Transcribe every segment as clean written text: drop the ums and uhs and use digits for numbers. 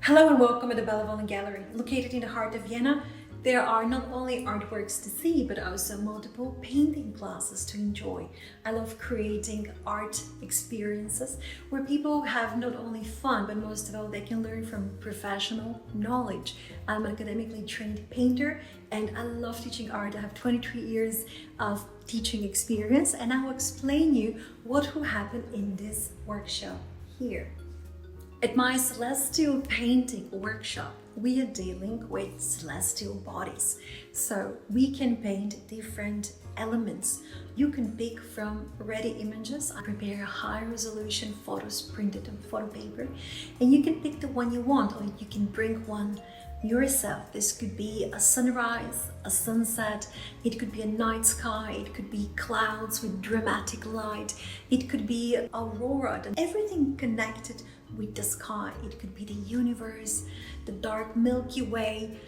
Hello and welcome at the Belleville Gallery. Located in the heart of Vienna, there are not only artworks to see, but also multiple painting classes to enjoy. I love creating art experiences where people have not only fun, but most of all, they can learn from professional knowledge. I'm an academically trained painter and I love teaching art. I have 23 years of teaching experience and I will explain you what will happen in this workshop here. At my celestial painting workshop, we are dealing with celestial bodies. So we can paint different elements. You can pick from ready images. I prepare high resolution photos printed on photo paper, and you can pick the one you want, or you can bring one yourself. This could be a sunrise, a sunset, it could be a night sky, it could be clouds with dramatic light, it could be aurora, everything connected with the sky. It could be the universe, the dark Milky Way.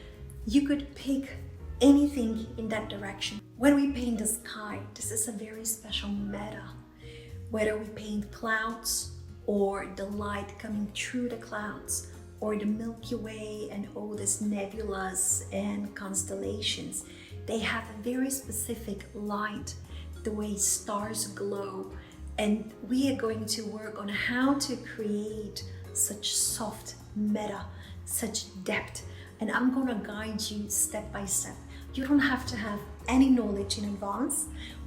You could pick anything in that direction. When we paint the sky, this is a very special meta. Whether we paint clouds or the light coming through the clouds, or the Milky Way and all these nebulas and constellations, they have a very specific light, the way stars glow. And we are going to work on how to create such soft meta, such depth. And I'm gonna guide you step by step. You don't have to have any knowledge in advance,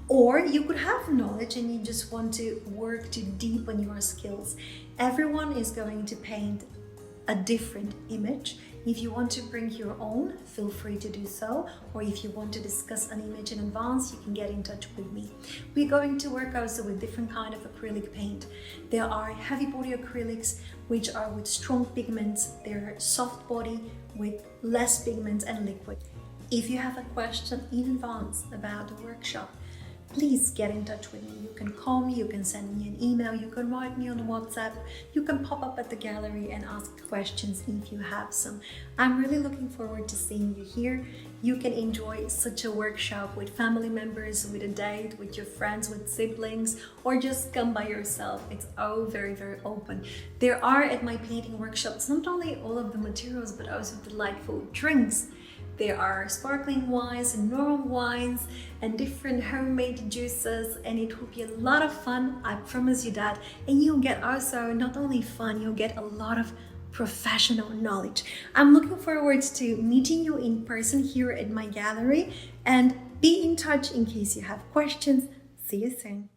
or you could have knowledge and you just want to work to deepen your skills. Everyone is going to paint a different image. If you want to bring your own, feel free to do so, or if you want to discuss an image in advance, you can get in touch with me. We're going to work also with different kind of acrylic paint. There are heavy body acrylics, which are with strong pigments. They're soft body with less pigments and liquid. If you have a question in advance about the workshop, please get in touch with me. You can call me, you can send me an email, you can write me on WhatsApp, you can pop up at the gallery and ask questions if you have some. I'm really looking forward to seeing you here. You can enjoy such a workshop with family members, with a date, with your friends, with siblings, or just come by yourself. It's all very, very open. There are at my painting workshops not only all of the materials, but also delightful drinks. There are sparkling wines and normal wines and different homemade juices, and it will be a lot of fun, I promise you that. And you'll get also not only fun, you'll get a lot of professional knowledge. I'm looking forward to meeting you in person here at my gallery, and be in touch in case you have questions. See you soon.